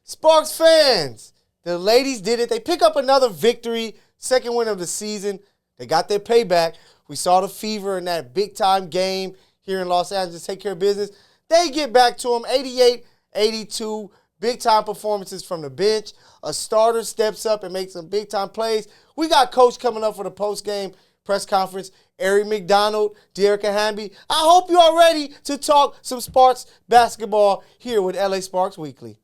Sparks fans, the ladies did it. They pick up another victory, second win of the season. They got their payback. We saw the Fever in that big-time game here in Los Angeles take care of business. They get back to them, 88-82, big-time performances from the bench. A starter steps up and makes some big-time plays. We got Coach coming up for the post-game press conference, Aari McDonald, Dearica, Hamby. I hope you are ready to talk some Sparks basketball here with LA Sparks Weekly.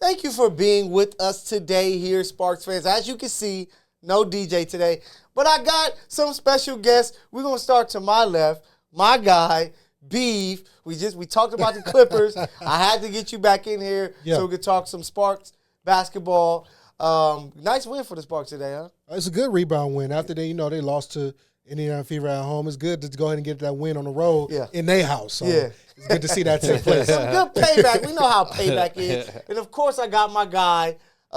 Thank you for being with us today here, Sparks fans. As you can see, no DJ today, but I got some special guests. We're going to start to my left, my guy, Beef. We talked about the Clippers. I had to get you back in here so we could talk some Sparks basketball. Nice win for the Sparks today, huh? It's a good rebound win. After they lost to Indiana Fever at home. It's good to go ahead and get that win on the road in their house. So it's good to see that take place. Some good payback. We know how payback is. And, of course, I got my guy,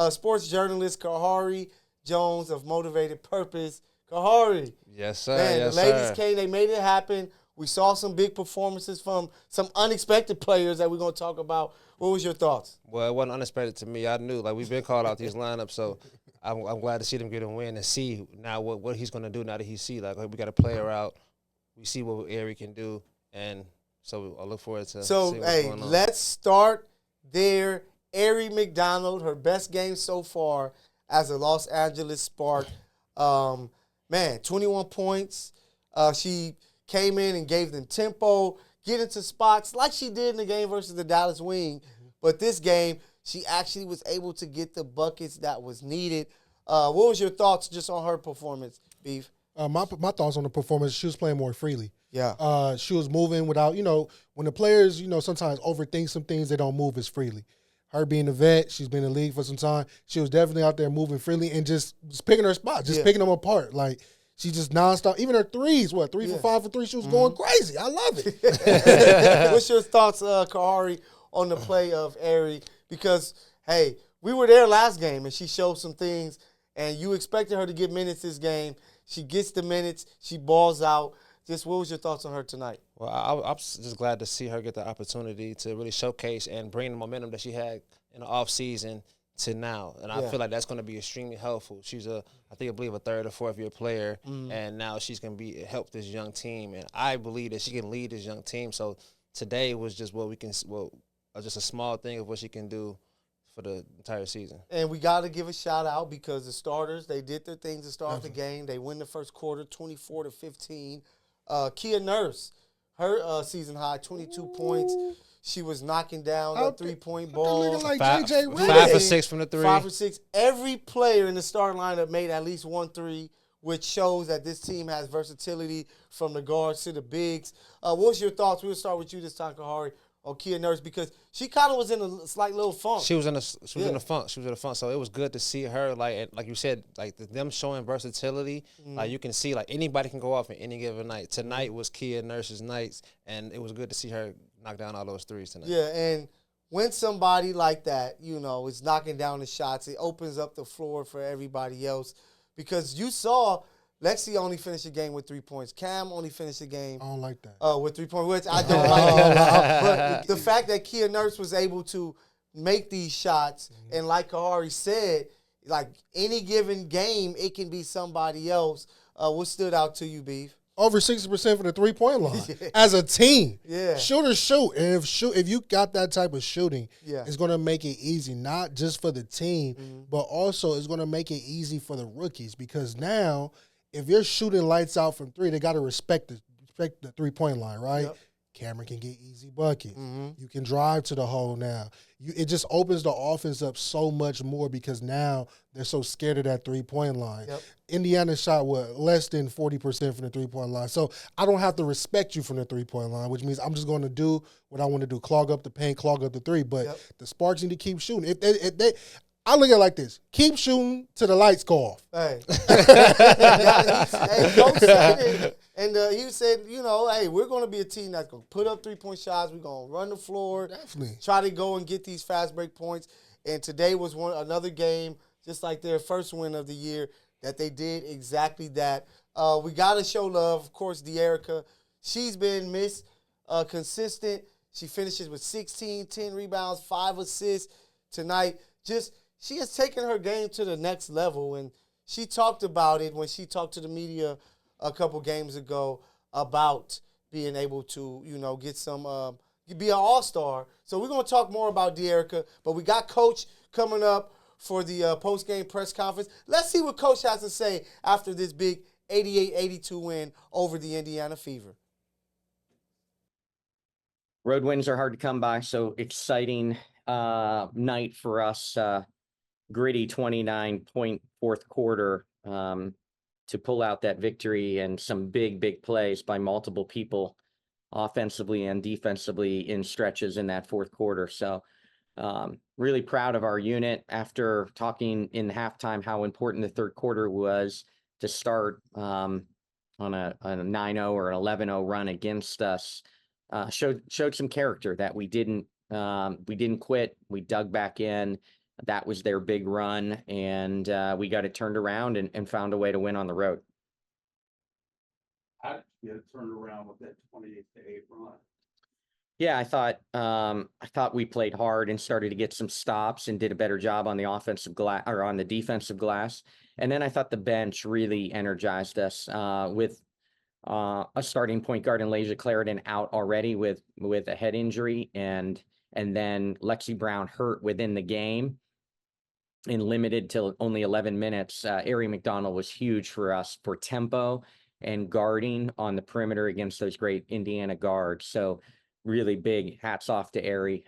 sports journalist Kahari Jones of Motivated Purpose. Kahari. Yes, sir. Man, yes, the ladies sir. came. They made it happen. We saw some big performances from some unexpected players that we're going to talk about. What was your thoughts? Well, it wasn't unexpected to me. I knew. We've been called out these lineups, so I'm glad to see them get a win and see now what he's going to do now that he see. We got a player out. We see what Aari can do, and so I look forward to seeing what's going on. Let's start there. Aari McDonald, her best game so far as a Los Angeles Spark. 21 points. She came in and gave them tempo, get into spots like she did in the game versus the Dallas Wing. But this game, she actually was able to get the buckets that was needed. What was your thoughts just on her performance, Beef? My thoughts on the performance, she was playing more freely. Yeah. She was moving without, when the players, sometimes overthink some things, they don't move as freely. Her being a vet, she's been in the league for some time. She was definitely out there moving freely and just picking her spots, picking them apart. She just nonstop. Even her threes, 3 for 5 for 3, she was going crazy. I love it. What's your thoughts, Kahari, on the play of Aari? Because, hey, we were there last game, and she showed some things, and you expected her to get minutes this game. She gets the minutes. She balls out. Just what was your thoughts on her tonight? Well, I'm just glad to see her get the opportunity to really showcase and bring the momentum that she had in the offseason to now. And I feel like that's going to be extremely helpful. She's I believe a third or fourth year player, and now she's going to help this young team. And I believe that she can lead this young team. So today was just just a small thing of what she can do for the entire season. And we got to give a shout out because the starters, they did their things to start the game. They win the first quarter, 24-15. Kia Nurse, her season high, 22 points. She was knocking down the three-point ball. Looking like JJ Redick. 5 for 6 from the three. 5 for 6. Every player in the starting lineup made at least 1 3, which shows that this team has versatility from the guards to the bigs. What was your thoughts? We'll start with you this time, Kahari, on Kia Nurse, because she kind of was in a slight little funk. She was in a funk. She was in a funk. So it was good to see her, like you said, them showing versatility. You can see, anybody can go off in any given night. Tonight was Kia Nurse's night, and it was good to see her knock down all those threes tonight. Yeah, and when somebody like that, is knocking down the shots, it opens up the floor for everybody else. Because you saw Lexi only finished the game with 3 points. Cam only finished the game. I don't like that. With 3 points, which I don't like. But the fact that Kia Nurse was able to make these shots, and like Kahari said, any given game, it can be somebody else. What stood out to you, Beef? Over 60% for the three-point line as a team. Yeah. Shooters shoot. And if you got that type of shooting, Yeah. it's going to make it easy, not just for the team, but also it's going to make it easy for the rookies because now if you're shooting lights out from three, they got to respect the three-point line, right? Yep. Cameron can get easy buckets. Mm-hmm. You can drive to the hole now. It just opens the offense up so much more because now they're so scared of that three-point line. Yep. Indiana shot, less than 40% from the three-point line. So I don't have to respect you from the three-point line, which means I'm just going to do what I want to do, clog up the paint, clog up the three. But the Sparks need to keep shooting. If they I look at it like this. Keep shooting till the lights go off. Hey. Hey, Coach said it. And he said, hey, we're going to be a team that's going to put up three-point shots. We're going to run the floor. Definitely. Try to go and get these fast break points. And today was another game, just like their first win of the year, that they did exactly that. We got to show love. Of course, Dearica, she's been consistent. She finishes with 16, 10 rebounds, 5 assists tonight. She has taken her game to the next level, and she talked about it when she talked to the media a couple games ago about being able to, get some, be an all-star. So we're going to talk more about Dearica, but we got Coach coming up for the post-game press conference. Let's see what Coach has to say after this big 88-82 win over the Indiana Fever. Road wins are hard to come by, so exciting night for us. Gritty 29-point fourth quarter to pull out that victory, and some big plays by multiple people offensively and defensively in stretches in that fourth quarter. So really proud of our unit after talking in halftime how important the third quarter was to start on a 9-0 or an 11-0 run against us. Showed some character that we didn't quit. We dug back in. That was their big run, and we got it turned around and found a way to win on the road. How did you get it turned around with that 28-8 run? Yeah, I thought we played hard and started to get some stops and did a better job on the offensive glass or on the defensive glass. And then I thought the bench really energized us with a starting point guard in Lasia Clarendon out already with a head injury, and then Lexi Brown hurt within the game and limited till only 11 minutes. Aari McDonald was huge for us for tempo and guarding on the perimeter against those great Indiana guards. So really big hats off to Aari.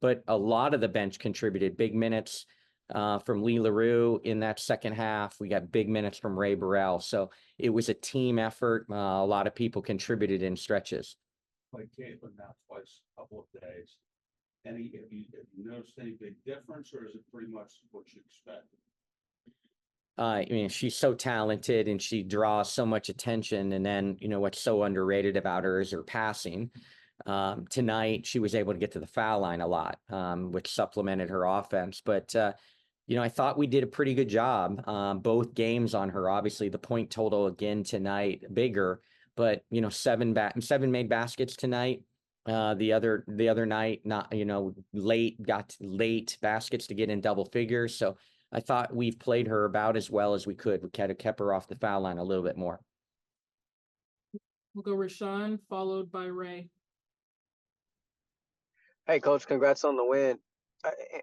But a lot of the bench contributed big minutes from Lee LaRue in that second half. We got big minutes from Ray Burrell. So it was a team effort. A lot of people contributed in stretches. Like Caitlin now twice, a couple of days. Have you noticed any big difference, or is it pretty much what you expect? I mean, she's so talented and she draws so much attention. And then, what's so underrated about her is her passing. Tonight, she was able to get to the foul line a lot, which supplemented her offense. But, I thought we did a pretty good job both games on her. Obviously, the point total again tonight, bigger. But, 7 made baskets tonight. The other night, not, got late baskets to get in double figures. So I thought we've played her about as well as we could. We kind of kept her off the foul line a little bit more. We'll go Rashawn, followed by Ray. Hey, Coach, congrats on the win.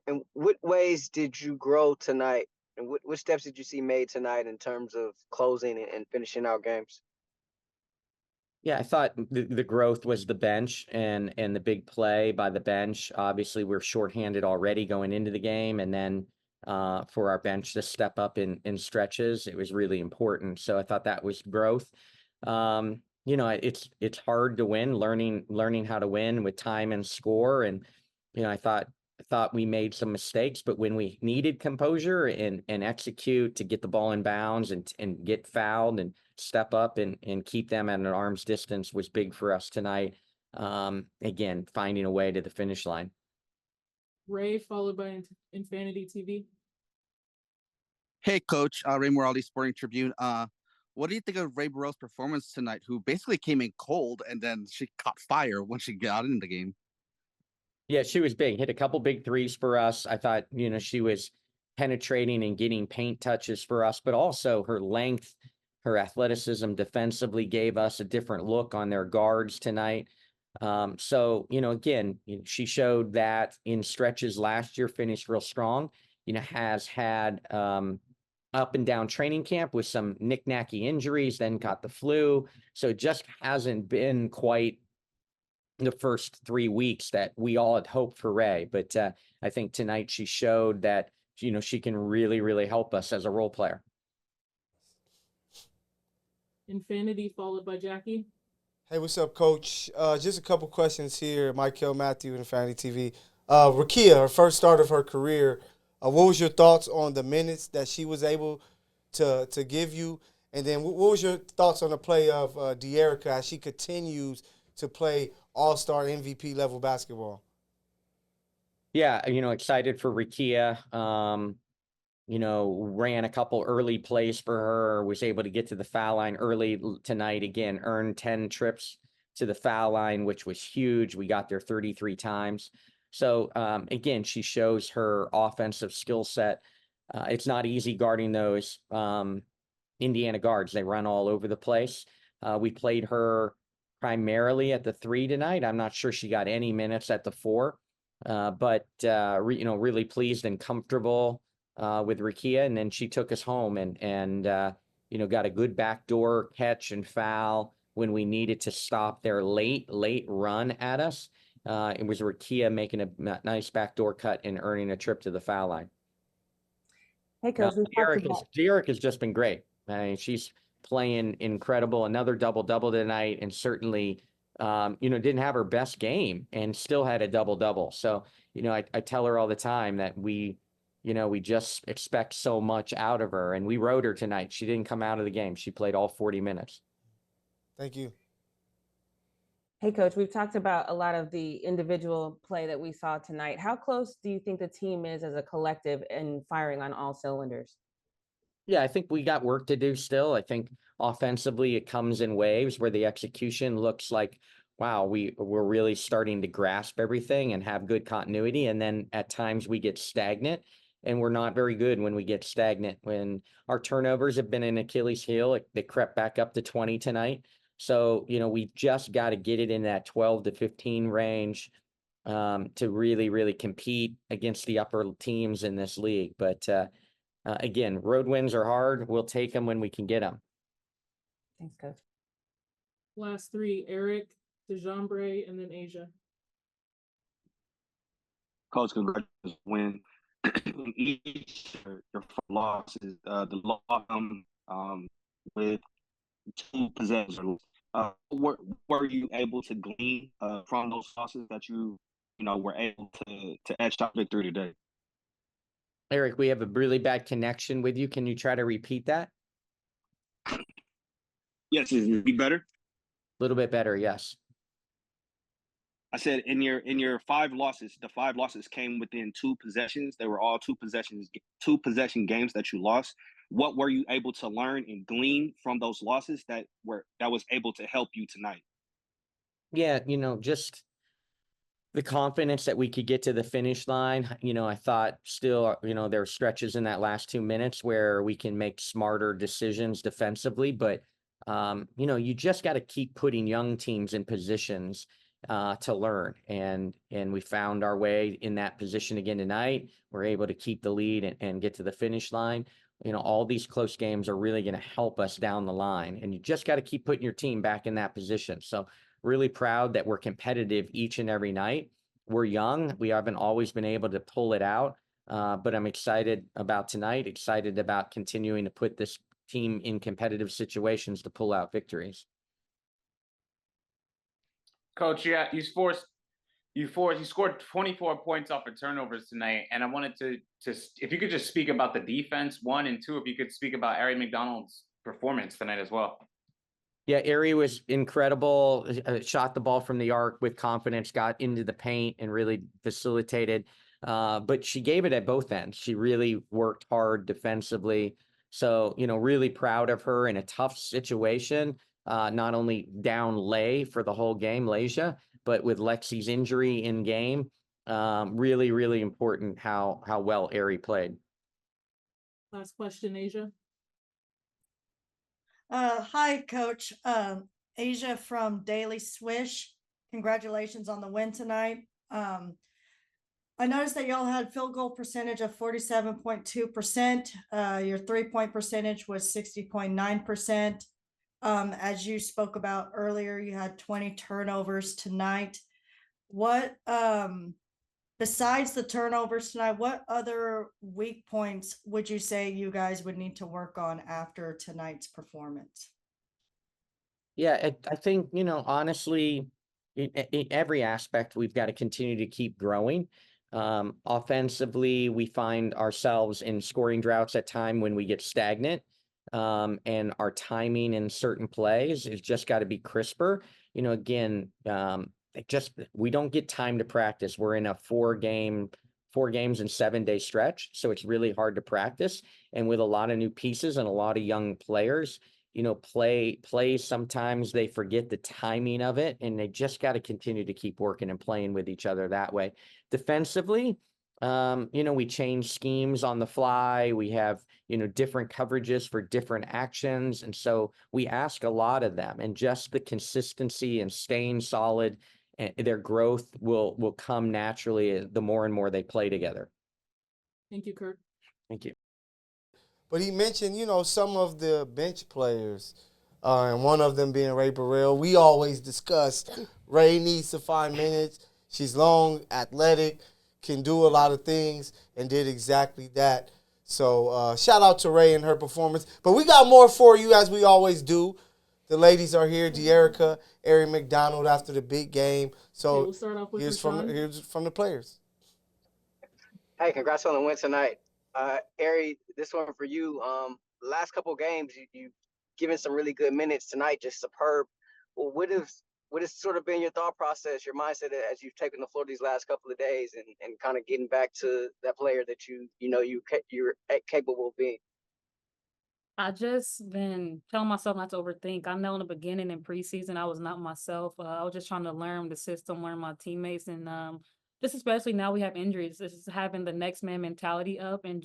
In what ways did you grow tonight? And what steps did you see made tonight in terms of closing and finishing out games? Yeah, I thought the growth was the bench and the big play by the bench. Obviously, we're shorthanded already going into the game, and then for our bench to step up in stretches, it was really important. So I thought that was growth. It's hard to win, learning how to win with time and score. And I thought we made some mistakes, but when we needed composure and execute to get the ball in bounds and get fouled and step up and keep them at an arm's distance was big for us tonight. Again, finding a way to the finish line. Ray, followed by Infanity TV. Hey, Coach, Ray Moraldi, Sporting Tribune. What do you think of Ray Burrell's performance tonight, who basically came in cold and then she caught fire when she got in the game? Yeah, she was big. Hit a couple big threes for us. I thought, she was penetrating and getting paint touches for us, but also her length, her athleticism defensively gave us a different look on their guards tonight. So, again, she showed that in stretches last year, finished real strong, has had up and down training camp with some knick-knacky injuries, then got the flu. So it just hasn't been quite the first 3 weeks that we all had hoped for Ray. But I think tonight she showed that, she can really, really help us as a role player. Infanity, followed by Jackie. Hey, what's up, Coach? Just a couple questions here. Michael Matthew, Infanity TV. Rakia, her first start of her career. What was your thoughts on the minutes that she was able to give you? And then what was your thoughts on the play of Dearica as she continues to play all-star MVP level basketball? Yeah, excited for Rakia. Ran a couple early plays for her, was able to get to the foul line early tonight. Again, earned 10 trips to the foul line, which was huge. We got there 33 times. So again, she shows her offensive skill set. It's not easy guarding those Indiana guards. They run all over the place. We played her primarily at the 3 tonight. I'm not sure she got any minutes at the 4, but really pleased and comfortable with Rakia. And then she took us home and got a good backdoor catch and foul when we needed to stop their late run at us. It was Rakia making a nice backdoor cut and earning a trip to the foul line. Hey, Coach. Dearica's just been great. I mean, she's playing incredible. Another double-double tonight, and certainly, didn't have her best game and still had a double-double. So, I tell her all the time that we just expect so much out of her, and we rode her tonight. She didn't come out of the game. She played all 40 minutes. Thank you. Hey, Coach, we've talked about a lot of the individual play that we saw tonight. How close do you think the team is as a collective in firing on all cylinders? Yeah, I think we got work to do still. I think offensively it comes in waves where the execution looks like, wow, we're really starting to grasp everything and have good continuity. And then at times we get stagnant, and we're not very good when we get stagnant. When our turnovers have been an Achilles heel, they crept back up to 20 tonight. So, we just got to get it in that 12 to 15 range to really, really compete against the upper teams in this league. But again, road wins are hard. We'll take them when we can get them. Thanks, Coach. Last 3, Eric, DeJambre, and then Asia. Coach, congratulations. Win each your losses. The loss with 2 possessions. Were you able to glean from those losses that you were able to etch out victory today? Eric, we have a really bad connection with you. Can you try to repeat that? Yes, is it better? A little bit better, yes. I said in your 5 losses, the 5 losses came within 2 possessions. They were all 2 possession games that you lost. What were you able to learn and glean from those losses that was able to help you tonight? Yeah, just the confidence that we could get to the finish line. I thought still, there were stretches in that last 2 minutes where we can make smarter decisions defensively, but you just got to keep putting young teams in positions to learn. And we found our way in that position again tonight. We're able to keep the lead and get to the finish line. All these close games are really going to help us down the line, and you just got to keep putting your team back in that position. So really proud that we're competitive each and every night. We're young. We haven't always been able to pull it out, but I'm excited about tonight, excited about continuing to put this team in competitive situations to pull out victories. Coach, yeah, you scored 24 points off of turnovers tonight, and I wanted to if you could just speak about the defense, 1 and 2, if you could speak about Aari McDonald's performance tonight as well. Yeah, Aari was incredible. Shot the ball from the arc with confidence, got into the paint and really facilitated. But she gave it at both ends. She really worked hard defensively. So, really proud of her in a tough situation. Not only down Lay for the whole game, Leisha, but with Lexi's injury in game. Really, really important how well Aari played. Last question, Asia. Hi, Coach. Asia from Daily Swish. Congratulations on the win tonight. I noticed that y'all had field goal percentage of 47.2%. Your 3-point percentage was 60.9%. As you spoke about earlier, you had 20 turnovers tonight. what besides the turnovers tonight, what other weak points would you say you guys would need to work on after tonight's performance? Yeah, I think, honestly, in every aspect, we've got to continue to keep growing. Offensively, we find ourselves in scoring droughts at time when we get stagnant. And our timing in certain plays is just got to be crisper. Again, we don't get time to practice. We're in a 4 games in 7-day stretch. So it's really hard to practice. And with a lot of new pieces and a lot of young players, play sometimes they forget the timing of it, and they just got to continue to keep working and playing with each other that way. Defensively, we change schemes on the fly. We have, different coverages for different actions. And so we ask a lot of them, and just the consistency and staying solid, and their growth will come naturally the more and more they play together. Thank you, Curt. Thank you. But he mentioned, some of the bench players, and one of them being Ray Burrell. We always discuss Ray needs to find minutes. She's long, athletic, can do a lot of things, and did exactly that. So shout out to Ray and her performance. But we got more for you, as we always do. The ladies are here, Dearica, Aari McDonald after the big game. So Okay, we'll start off with here's from the players. Hey, congrats on the win tonight. Aari, this one for you. Last couple of games, you've given some really good minutes tonight, just superb. Well, what has sort of been your thought process, your mindset as you've taken the floor these last couple of days and kind of getting back to that player that you're capable of being? I just been telling myself not to overthink. I know in the beginning in preseason, I was not myself. I was just trying to learn the system, learn my teammates, and just especially now we have injuries, just having the next man mentality up and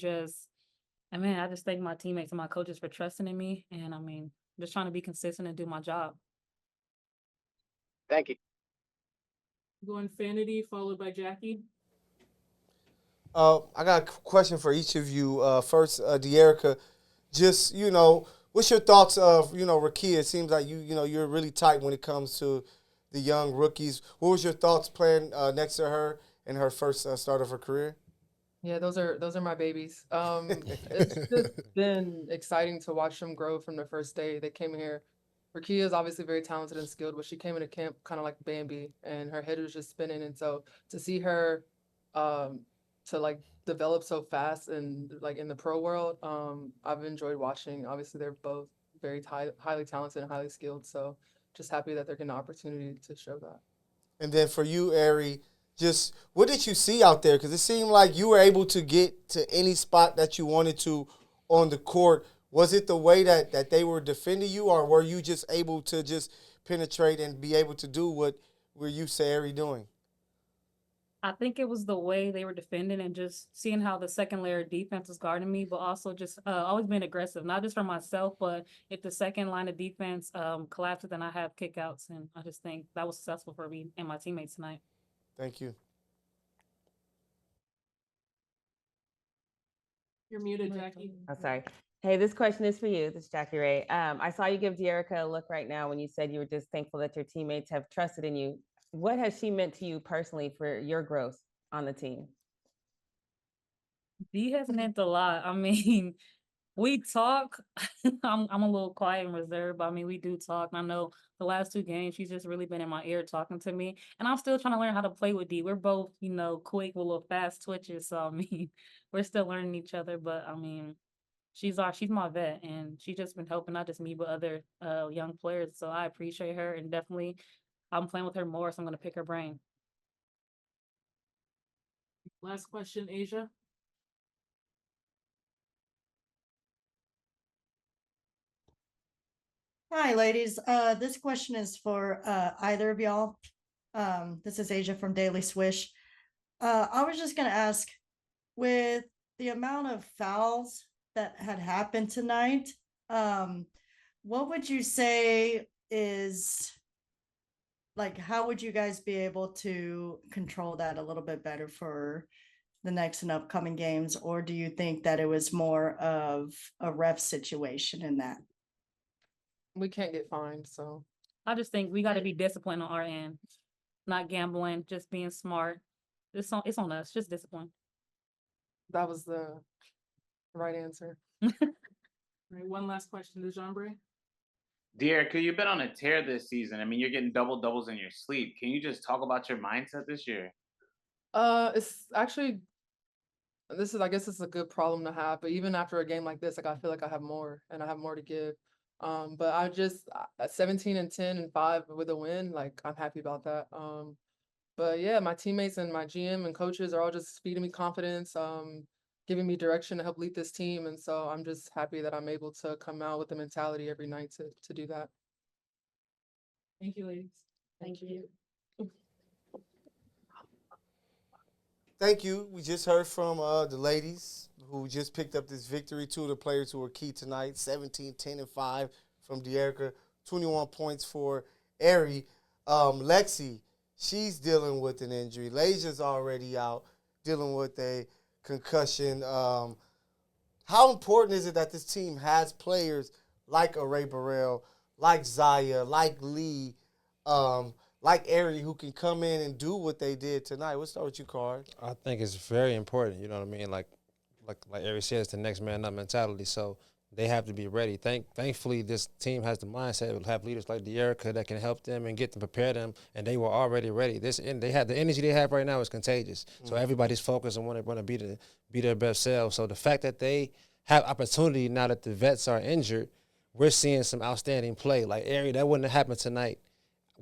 I just thank my teammates and my coaches for trusting in me. And just trying to be consistent and do my job. Thank you. Going Infinity, followed by Jackie. I got a question for each of you. First, Dearica, just, what's your thoughts of, Rakia? It seems like you're really tight when it comes to the young rookies. What was your thoughts playing next to her in her first start of her career? Yeah, those are my babies. It's just been exciting to watch them grow from the first day they came here. Rakia is obviously very talented and skilled, but she came into camp kind of like Bambi, and her head was just spinning. And so to see her to develop so fast and in the pro world, I've enjoyed watching. Obviously, they're both very highly talented and highly skilled. So just happy that they're getting an opportunity to show that. And then for you, Aari, just what did you see out there? Because it seemed like you were able to get to any spot that you wanted to on the court. Was it the way that they were defending you, or were you just able to just penetrate and be able to do what were you, Aari, doing? I think it was the way they were defending and just seeing how the second layer of defense was guarding me, but also just always being aggressive, not just for myself, but if the second line of defense collapses, then I have kickouts. And I just think that was successful for me and my teammates tonight. Thank you. You're muted, Jackie. Oh, sorry. Hey, this question is for you. This is Jackie Ray. I saw you give Dearica a look right now when you said you were just thankful that your teammates have trusted in you. What has she meant to you personally for your growth on the team? Dee has meant a lot. We talk. I'm a little quiet and reserved, but we do talk. I know the last 2 games, she's just really been in my ear talking to me. And I'm still trying to learn how to play with Dee. We're both, quick with little fast twitches. So we're still learning each other. But she's my vet, and she's just been helping not just me but other young players. So I appreciate her, and definitely I'm playing with her more, so I'm gonna pick her brain. Last question, Asia. Hi, ladies. This question is for either of y'all. This is Asia from Daily Swish. I was just going to ask, with the amount of fouls that had happened tonight, what would you say is, how would you guys be able to control that a little bit better for the next and upcoming games? Or do you think that it was more of a ref situation in that? We can't get fined, so I just think we got to be disciplined on our end. not gambling, just being smart. It's on us, just discipline. That was the right answer. All right, one last question to Jean-Bray. Dearica, you've been on a tear this season. I mean, you're getting double doubles in your sleep. Can you just talk about your mindset this year? It's actually I guess it's a good problem to have, but even after a game like this, like I feel like I have more and I have more to give. But I just 17 and 10 and 5 with a win, like I'm happy about that. But yeah, my teammates and my GM and coaches are all just feeding me confidence, giving me direction to help lead this team. And so I'm just happy that I'm able to come out with the mentality every night to do that. Thank you, ladies. Thank you. Thank you. We just heard from the ladies who just picked up this victory. Two of the players who were key tonight, 17, 10, and 5 from Dearica, 21 points for Aari. Lexi, she's dealing with an injury. Laja's already out, dealing with a concussion. How important is it that this team has players like Aari Burrell, like Zaya, like Lee, like Aari, who can come in and do what they did tonight? We'll start with you, Card. I think it's very important. You know what I mean? Like Aari says, the next man up mentality. So they have to be ready. Thankfully, this team has the mindset. We'll have leaders like Dearica that can help them and get them, prepare them, and they were already ready. They have the energy they have right now is contagious. Mm-hmm. So everybody's focused and want to be their best selves. So the fact that they have opportunity now that the vets are injured, we're seeing some outstanding play. Like Aari, that wouldn't have happened tonight.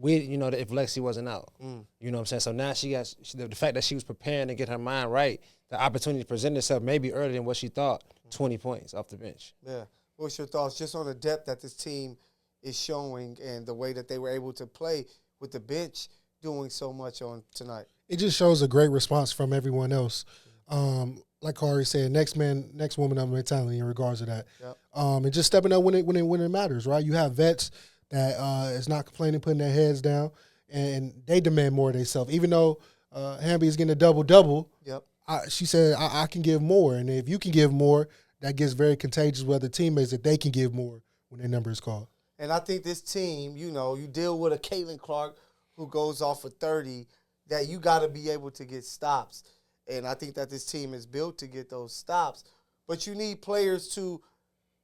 If Lexi wasn't out, you know what I'm saying? So now the fact that she was preparing to get her mind right, the opportunity presented itself maybe earlier than what she thought, 20 points off the bench. Yeah. What's your thoughts just on the depth that this team is showing and the way that they were able to play with the bench doing so much on tonight? It just shows a great response from everyone else. Like Kari said, next woman up mentality in regards to that. Yep. And just stepping up when it matters, right? You have vets that is not complaining, putting their heads down, and they demand more of themselves. Even though Hamby is getting a double-double, yep. She said, I can give more. And if you can give more, that gets very contagious with other teammates that they can give more when their number is called. And I think this team, you deal with a Caitlin Clark who goes off for 30, that you got to be able to get stops. And I think that this team is built to get those stops. But you need players to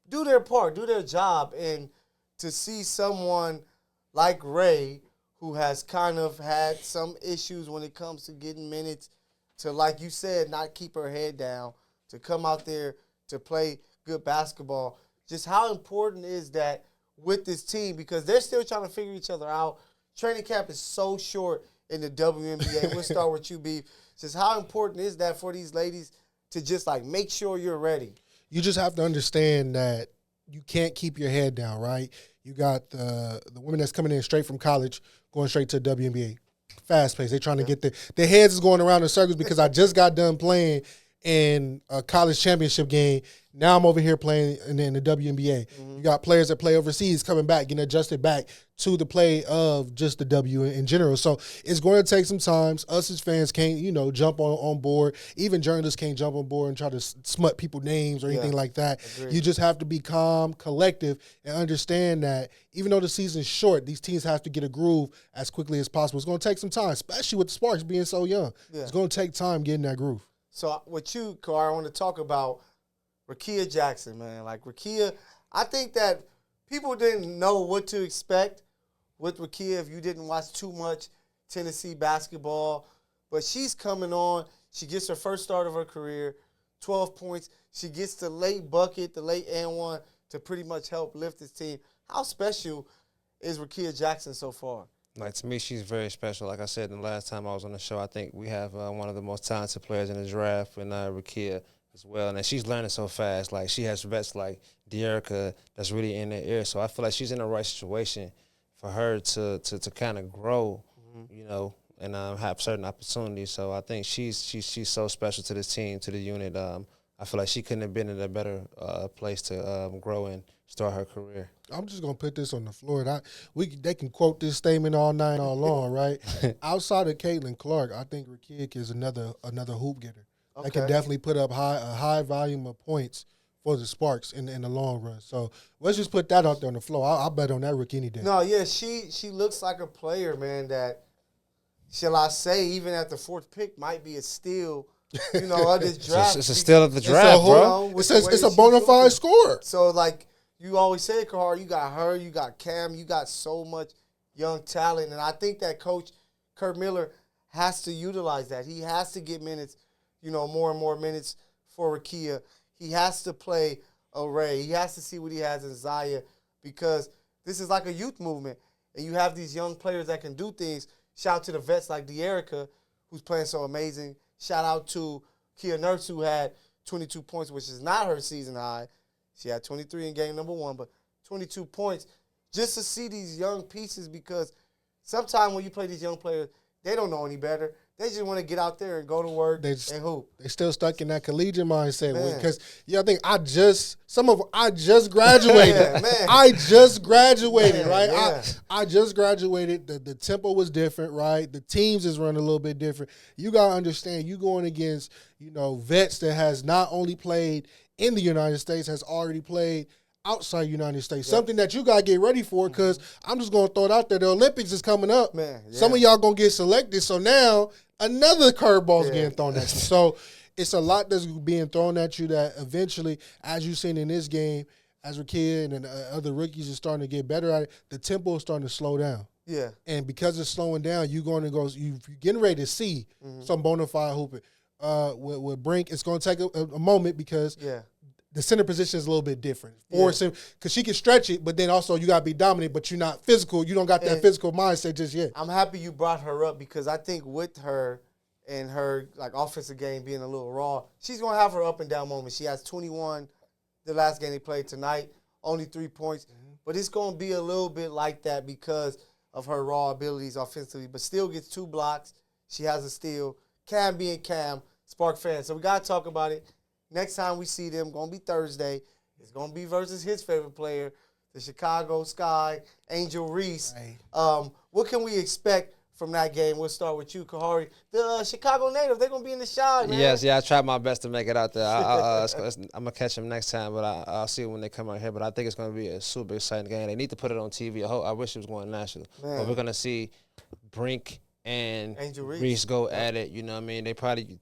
do their part, do their job, and to see someone like Ray, who has kind of had some issues when it comes to getting minutes, to, like you said, not keep her head down, to come out there to play good basketball. Just how important is that with this team? Because they're still trying to figure each other out. Training camp is so short in the WNBA. We'll start with you, B. Just how important is that for these ladies to just, make sure you're ready? You just have to understand that you can't keep your head down, right? You got the women that's coming in straight from college, going straight to the WNBA. Fast pace. They're trying to get their heads is going around in circles because I just got done playing in a college championship game. Now I'm over here playing in the WNBA. Mm-hmm. You got players that play overseas coming back, getting adjusted back to the play of just the W in general. So it's going to take some time. Us as fans can't, jump on board. Even journalists can't jump on board and try to smut people's names or anything like that. Agreed. You just have to be calm, collective, and understand that even though the season's short, these teams have to get a groove as quickly as possible. It's going to take some time, especially with the Sparks being so young. Yeah. It's going to take time getting that groove. So with you, Car, I want to talk about Rakia Jackson, man. Rakia, I think that people didn't know what to expect with Rakia if you didn't watch too much Tennessee basketball. But she's coming on. She gets her first start of her career, 12 points. She gets the late bucket, the late and one to pretty much help lift this team. How special is Rakia Jackson so far? To me, she's very special. Like I said, the last time I was on the show, I think we have one of the most talented players in the draft in Rakia as well. And she's learning so fast. She has vets like Dearica that's really in their ear. So I feel like she's in the right situation for her to kind of grow, and have certain opportunities. So I think she's so special to this team, to the unit. I feel like she couldn't have been in a better place to grow and start her career. I'm just going to put this on the floor. They can quote this statement all night, all long, right? Outside of Caitlin Clark, I think Rakia is another hoop getter. Okay. That can definitely put up a high volume of points for the Sparks in the long run. So let's just put that out there on the floor. I'll bet on that Rakia any day. No, yeah, she looks like a player, man, that shall I say, even at the 4th pick, might be a steal, of this draft. It's a steal of the draft, bro. It's a bona fide scorer. So, like you always say, Kahar, you got her, you got Cam, you got so much young talent. And I think that Coach Curt Miller has to utilize that. He has to get minutes, more and more minutes for Rakia. He has to play Array. He has to see what he has in Zaya, because this is like a youth movement. And you have these young players that can do things. Shout out to the vets like Dearica, who's playing so amazing. Shout out to Kia Nurse, who had 22 points, which is not her season high. She had 23 in game number 1, but 22 points. Just to see these young pieces, because sometimes when you play these young players, they don't know any better. They just want to get out there and go to work and hoop. They still stuck in that collegiate mindset, because I think I just graduated. I just graduated, right? Yeah. I just graduated. The tempo was different, right? The teams is running a little bit different. You gotta understand, you going against vets that has not only played in the United States, has already played outside the United States. Yep. Something that you got to get ready for, because I'm just going to throw it out there. The Olympics is coming up. Some of y'all going to get selected. So now another curveball is getting thrown at you. So it's a lot that's being thrown at you that eventually, as you've seen in this game, as a kid and other rookies are starting to get better at it, the tempo is starting to slow down. Yeah. And because it's slowing down, you're getting ready to see some bona fide hooping. With Brink, it's going to take a moment, because the center position is a little bit different. Force him, because she can stretch it, but then also you got to be dominant, but you're not physical. You don't got that physical mindset just yet. I'm happy you brought her up, because I think with her and her offensive game being a little raw, she's going to have her up and down moments. She has 21 the last game they played tonight, only 3 points. But it's going to be a little bit like that because of her raw abilities offensively, but still gets 2 blocks. She has a steal. Cam being Cam, Spark fan. So we got to talk about it. Next time we see them, going to be Thursday. It's going to be versus his favorite player, the Chicago Sky, Angel Reese. Right. What can we expect from that game? We'll start with you, Kahari. The Chicago native, they're going to be in the shot, man. Yes, I tried my best to make it out there. I'm going to catch them next time, but I'll see when they come out here. But I think it's going to be a super exciting game. They need to put it on TV. I wish it was going national. Man. But we're going to see Brink and Angel Reese go at it. You know what I mean? They probably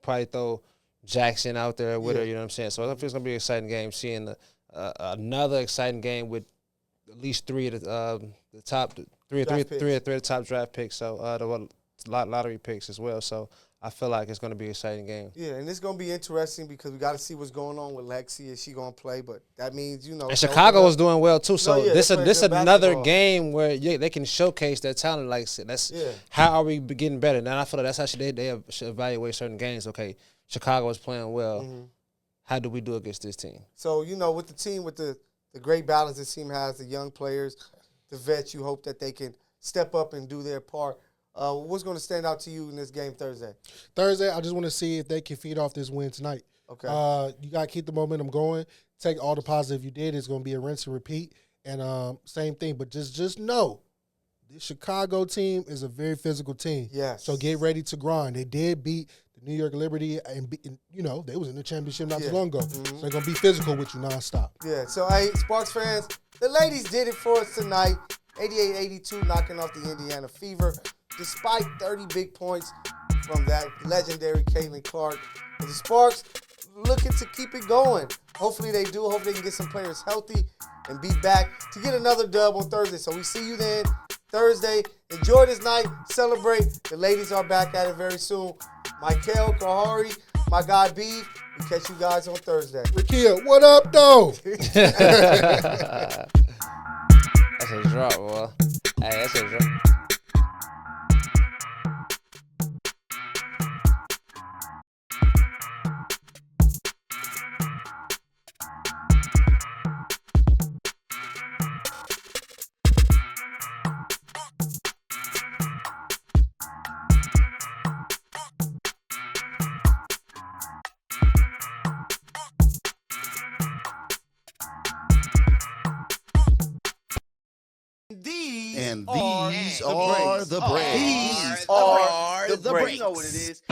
throw Jackson out there with her, you know what I'm saying? So I think it's going to be an exciting game, seeing another exciting game with at least 3 of the top three of the top draft picks, so the lottery picks as well. So I feel like it's going to be an exciting game. Yeah, and it's going to be interesting because we got to see what's going on with Lexi. Is she going to play? But that means, And Chicago is doing well too. So this another game where they can showcase their talent. Like that's how are we getting better? And I feel like that's how they should evaluate certain games. Okay, Chicago is playing well. Mm-hmm. How do we do against this team? So with the team, with the great balance this team has, the young players, the vets, you hope that they can step up and do their part. What's going to stand out to you in this game Thursday? Thursday, I just want to see if they can feed off this win tonight. Okay. You got to keep the momentum going. Take all the positive you did. It's going to be a rinse and repeat. And same thing, but just know this Chicago team is a very physical team. Yes. So get ready to grind. They did beat the New York Liberty, and they was in the championship not too long ago. Mm-hmm. So they're going to be physical with you nonstop. Yeah. So, hey, Sparks fans, the ladies did it for us tonight. 88-82, knocking off the Indiana Fever, despite 30 big points from that legendary Caitlin Clark. And the Sparks looking to keep it going. Hopefully they do. Hopefully they can get some players healthy and be back to get another dub on Thursday. So we see you then Thursday. Enjoy this night. Celebrate. The ladies are back at it very soon. Michael, Kahari, my guy B. We catch you guys on Thursday. Rakia, what up, though? That's a drop, boy. Hey, that's a drop. And these are the breaks. These are the breaks. You know what it is.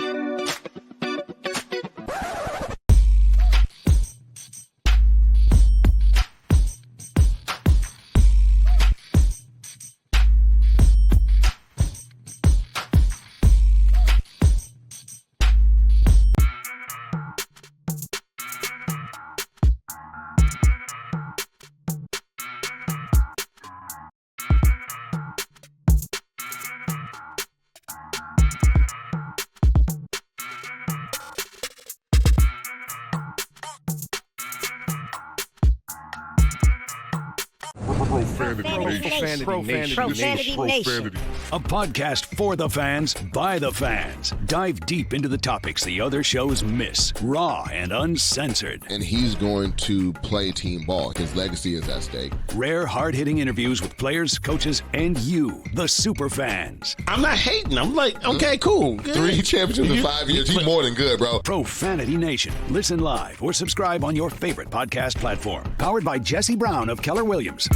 Profanity Nation. A podcast for the fans, by the fans. Dive deep into the topics the other shows miss. Raw and uncensored. And he's going to play team ball. His legacy is at stake. Rare, hard-hitting interviews with players, coaches, and you, the super fans. I'm not hating. I'm like, okay, cool. Good. 3 championships in 5 years. He's more than good, bro. Profanity Nation. Listen live or subscribe on your favorite podcast platform. Powered by Jesse Brown of Keller Williams.